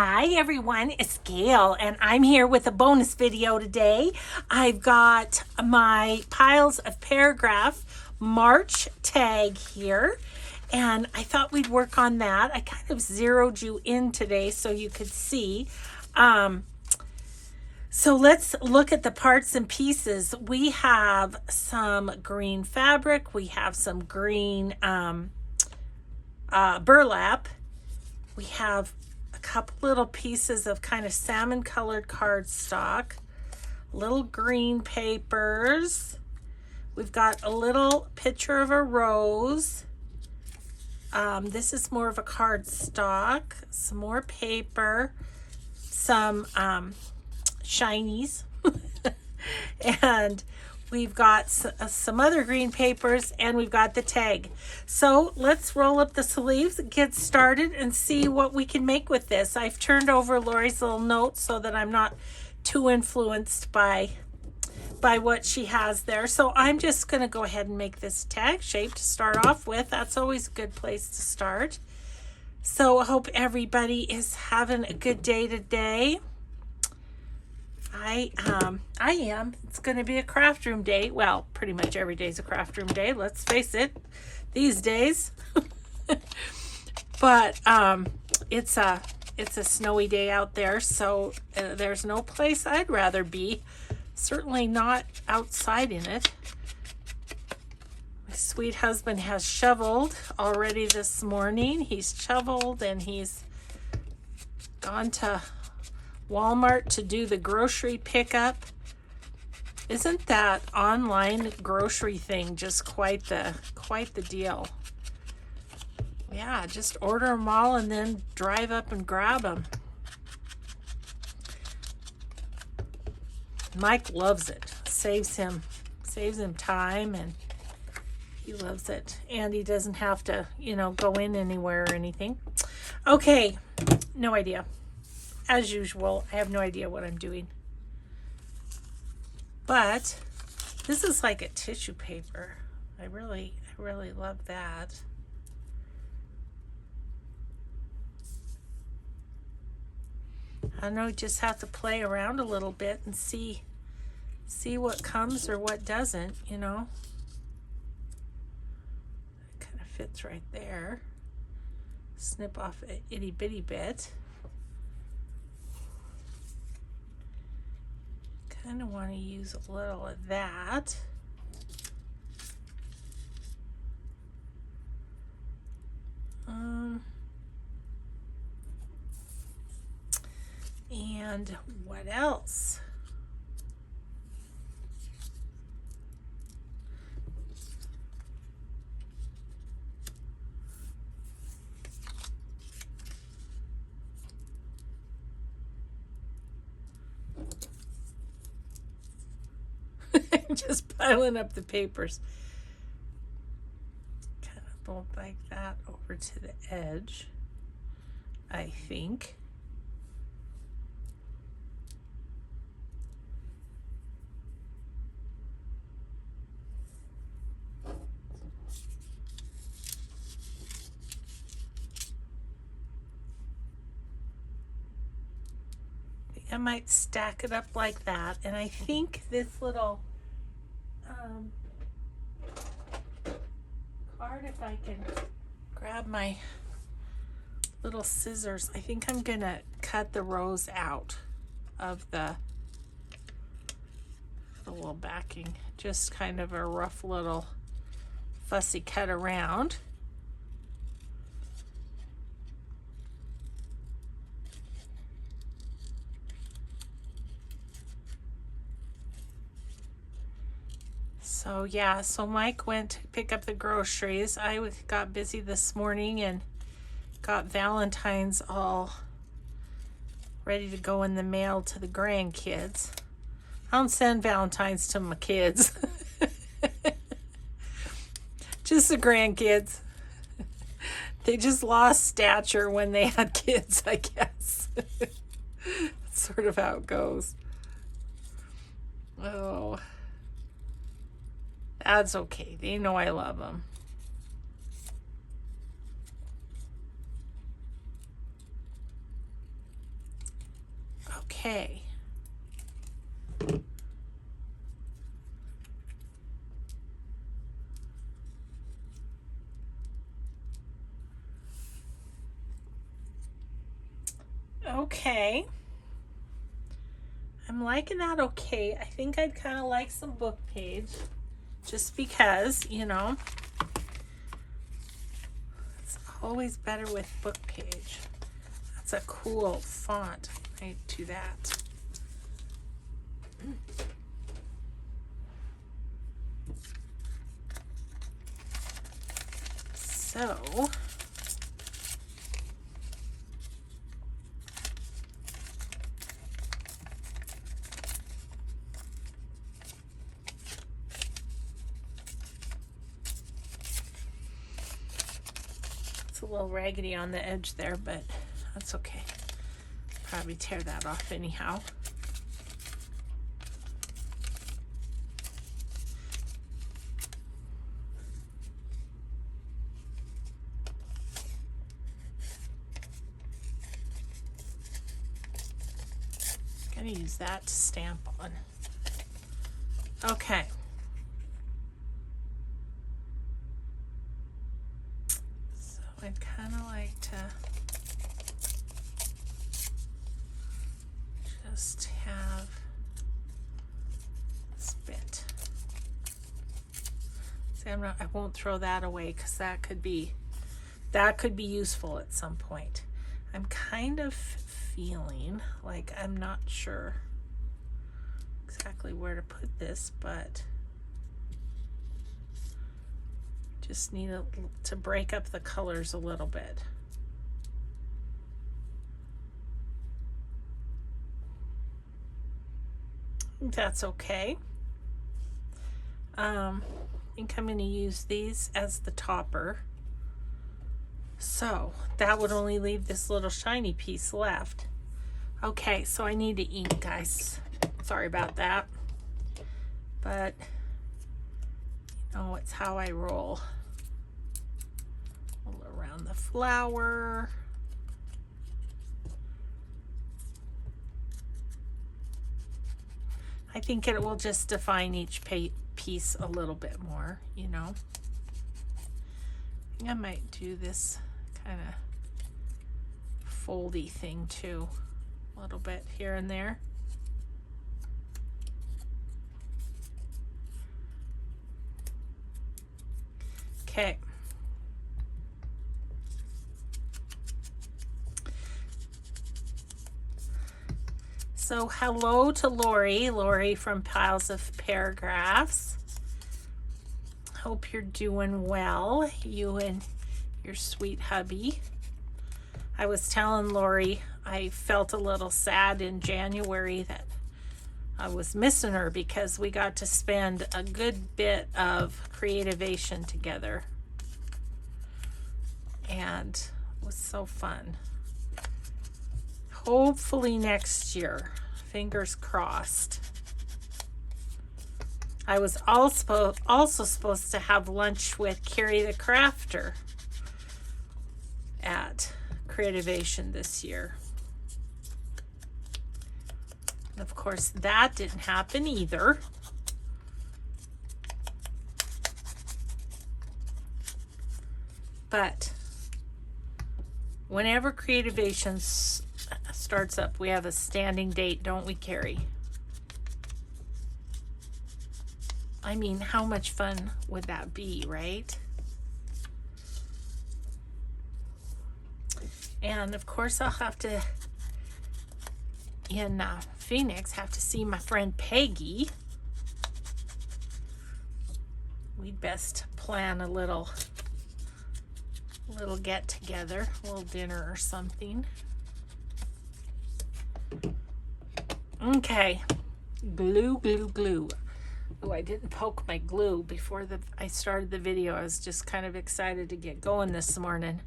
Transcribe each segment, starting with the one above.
Hi everyone, it's Gail and I'm here with a bonus video today. I've got my piles of paragraph March tag here and I thought we'd work on that. I kind of zeroed you in today so you could see. So let's look at the parts and pieces. We have some green fabric, we have some green burlap, we have a couple little pieces of kind of salmon colored cardstock, little green papers. We've got a little picture of a rose. This is more of a cardstock, some more paper, some shinies, and we've got some other green papers, and we've got the tag. So let's roll up the sleeves, get started, and see what we can make with this. I've turned over Lori's little notes so that I'm not too influenced by what she has there. So I'm just going to go ahead and make this tag shape to start off with. That's always a good place to start. So I hope everybody is having a good day today. I am. It's going to be a craft room day. Well, pretty much every day's a craft room day. Let's face it, these days. But it's a snowy day out there, so there's no place I'd rather be. Certainly not outside in it. My sweet husband has shoveled already this morning. He's shoveled and he's gone to Walmart to do the grocery pickup. Isn't that online grocery thing just quite the deal? Yeah, just order them all and then drive up and grab them. Mike loves it. Saves him time, and he loves it. And he doesn't have to, go in anywhere or anything. Okay, no idea. As usual, I have no idea what I'm doing. But this is like a tissue paper. I really love that. I don't know, just have to play around a little bit and see what comes or what doesn't, It kind of fits right there. Snip off an itty bitty bit. Kind of want to use a little of that. And what else? Just piling up the papers. Kind of fold like that over to the edge, I think. I might stack it up like that, and I think this little card, if I can grab my little scissors, I think I'm gonna cut the rose out of the little backing. Just kind of a rough little fussy cut around. So yeah, so Mike went to pick up the groceries. I got busy this morning and got Valentine's all ready to go in the mail to the grandkids. I don't send Valentine's to my kids. Just the grandkids. They just lost stature when they had kids, I guess. That's sort of how it goes. Oh. That's okay. They know I love them. Okay. Okay. I'm liking that okay. I think I'd kind of like some book page just because, you know, it's always better with book page. That's a cool font. I do that. So, it's a little raggedy on the edge there, but that's okay. Probably tear that off anyhow. I'm gonna use that to stamp on. Okay. So I'd kind of like to just have this bit. See, I won't throw that away because that could be useful at some point. I'm kind of feeling like I'm not sure exactly where to put this, but just need to break up the colors a little bit. I think that's okay. I think I'm going to use these as the topper. So that would only leave this little shiny piece left. Okay, so I need to ink, guys. Sorry about that. But, you know, it's how I roll. All around the flower. I think it will just define each piece a little bit more, you know. I think I might do this kind of foldy thing too, a little bit here and there. Okay. So hello to Lori from Piles of Paragraphs. Hope you're doing well, you and your sweet hubby. I was telling Lori I felt a little sad in January that I was missing her because we got to spend a good bit of Creativation together. And it was so fun. Hopefully next year. Fingers crossed. I was also supposed to have lunch with Carrie the Crafter at Creativation this year. And of course, that didn't happen either. But whenever Creativation starts up, we have a standing date, don't we, Carrie? I mean, how much fun would that be, right? And of course, I'll have to, in Phoenix, have to see my friend Peggy. We'd best plan a little get together, a little dinner or something. Okay, glue. Oh, I didn't poke my glue before I started the video. I was just kind of excited to get going this morning.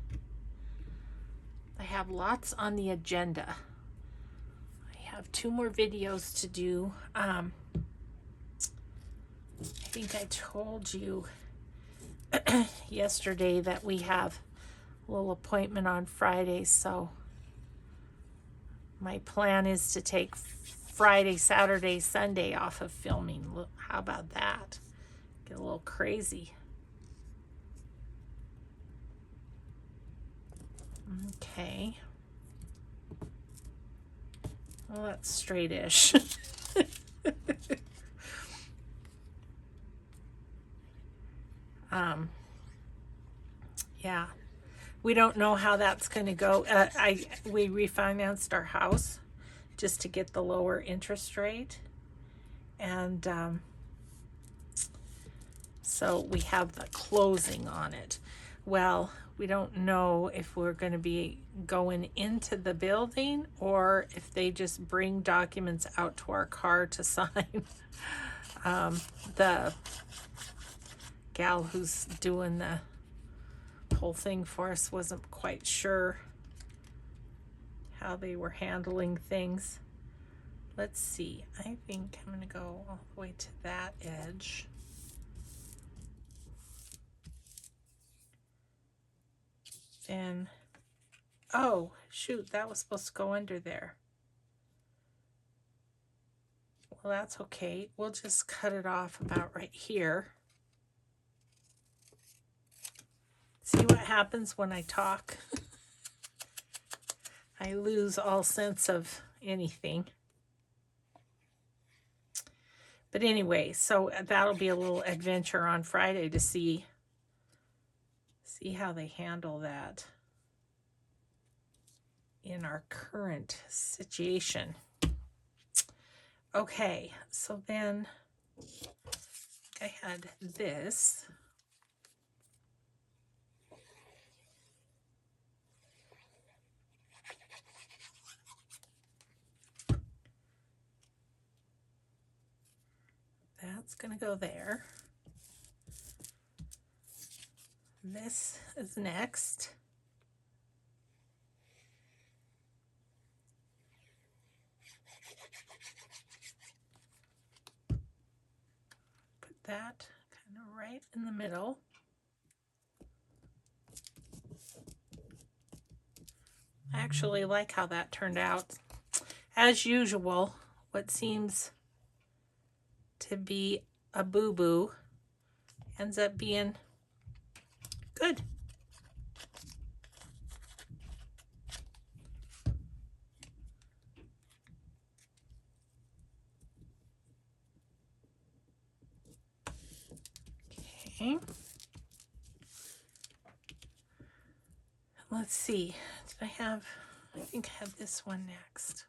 I have lots on the agenda. I have 2 more videos to do. I think I told you yesterday that we have a little appointment on Friday, so My plan is to take Friday, Saturday, Sunday off of filming. Look, how about that? Get a little crazy. Okay. Well, that's straight-ish. Yeah. We don't know how that's going to go. We refinanced our house just to get the lower interest rate. And so we have the closing on it. Well, we don't know if we're going to be going into the building or if they just bring documents out to our car to sign. The gal who's doing the whole thing for us wasn't quite sure how they were handling things. Let's see. I think I'm going to go all the way to that edge. Then, oh, shoot, that was supposed to go under there. Well, that's okay. We'll just cut it off about right here. See what happens when I talk? I lose all sense of anything. But anyway, so that'll be a little adventure on Friday to see how they handle that in our current situation. Okay, so then I had this. That's going to go there. This is next. Put that kind of right in the middle. I actually like how that turned out. As usual, what seems to be a boo-boo ends up being good. Okay. Let's see. Did I have, I think I have this one next.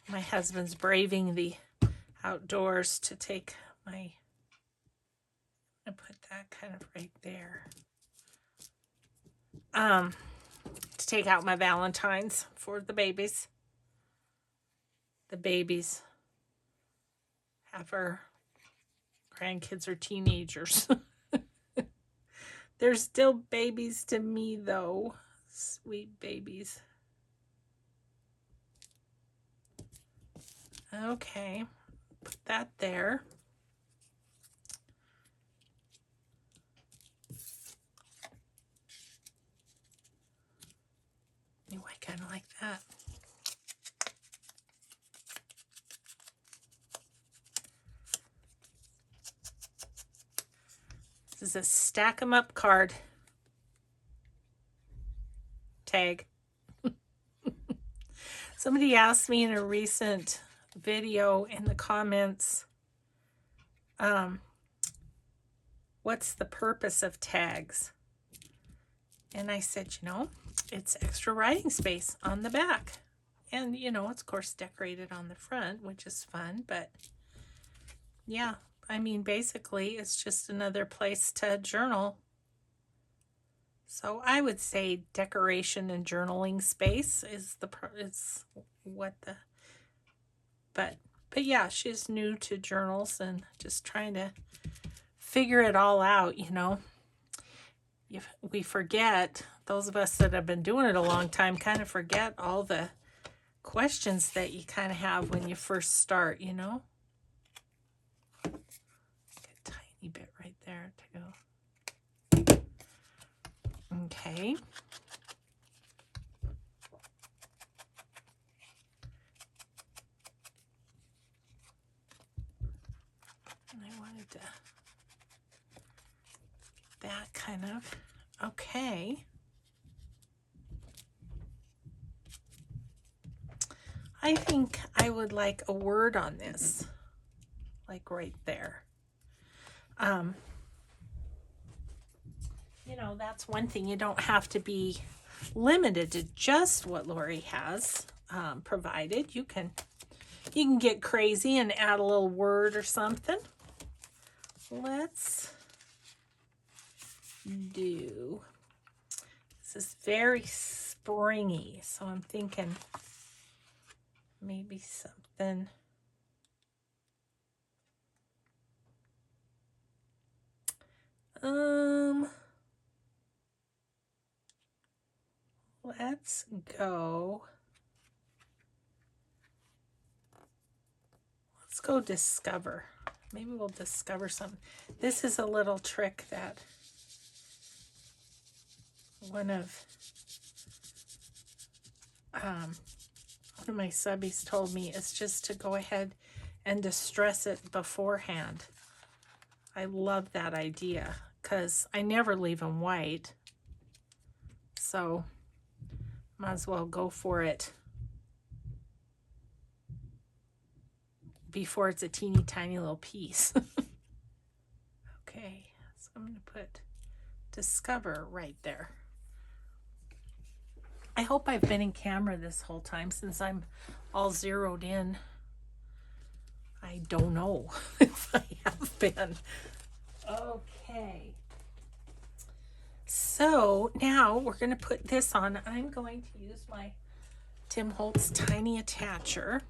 My husband's braving the outdoors to take my, I put that kind of right there. To take out my Valentines for the babies. The babies. Half our grandkids are teenagers. They're still babies to me though. Sweet babies. Okay, put that there. Oh, I kind of like that. This is a stack 'em up card. Tag. Somebody asked me in a recent video in the comments, what's the purpose of tags? And I said, you know, it's extra writing space on the back. And, you know, it's of course decorated on the front, which is fun. But yeah, I mean, basically, it's just another place to journal. So I would say decoration and journaling space is what the, but yeah, she's new to journals and just trying to figure it all out, you know. We forget, those of us that have been doing it a long time kind of forget all the questions that you kind of have when you first start, you know. A tiny bit right there too. Okay. And I wanted to, that kind of, okay. I think I would like a word on this, like right there. You know, that's one thing. You don't have to be limited to just what Lori has provided. You can get crazy and add a little word or something. Let's do, this is very springy, so I'm thinking maybe something. Let's go. Let's go discover. Maybe we'll discover something. This is a little trick that one of my subbies told me, is just to go ahead and distress it beforehand. I love that idea because I never leave them white. So might as well go for it before it's a teeny tiny little piece. Okay, so I'm going to put discover right there. I hope I've been in camera this whole time since I'm all zeroed in. I don't know if I have been. Okay. So now we're going to put this on. I'm going to use my Tim Holtz Tiny Attacher.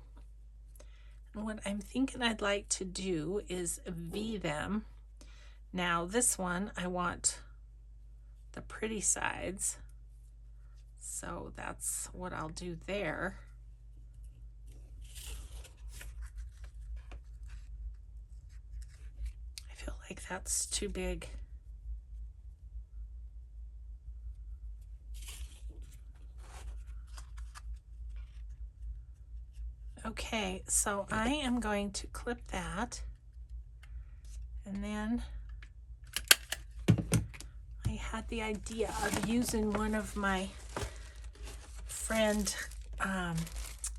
And what I'm thinking I'd like to do is V them. Now this one, I want the pretty sides. So that's what I'll do there. I feel like that's too big. Okay, so I am going to clip that, and then I had the idea of using one of my friend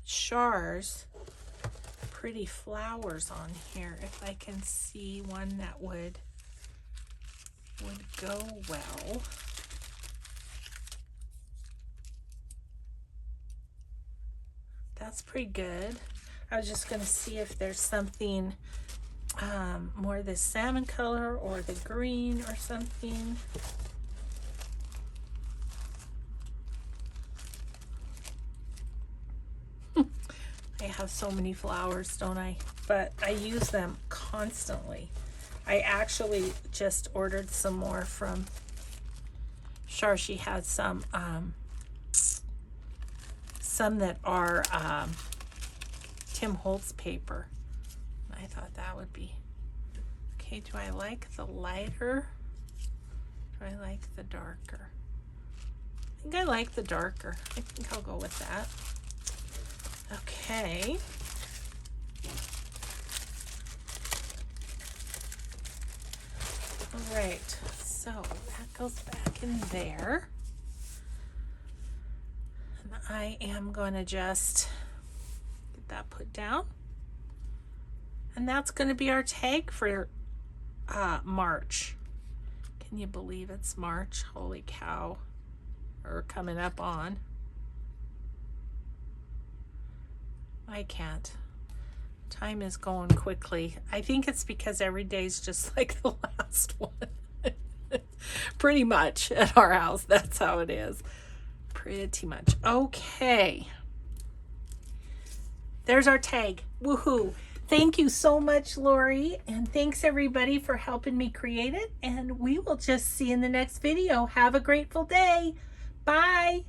Char's pretty flowers on here, if I can see one that would go well. That's pretty good. I was just going to see if there's something more the salmon color or the green or something. I have so many flowers, don't I? But I use them constantly. I actually just ordered some more from Char. She had some that are Tim Holtz paper. I thought that would be okay. Do I like the lighter? Do I like the darker? I think I like the darker. I think I'll go with that. Okay. All right, so that goes back in there. And I am going to just get that put down. And that's going to be our tag for March. Can you believe it's March? Holy cow. Or coming up on. I can't. Time is going quickly. I think it's because every day's just like the last one. Pretty much at our house. That's how it is. Pretty much. Okay. There's our tag. Woohoo. Thank you so much, Lori. And thanks everybody for helping me create it. And we will just see you in the next video. Have a grateful day. Bye.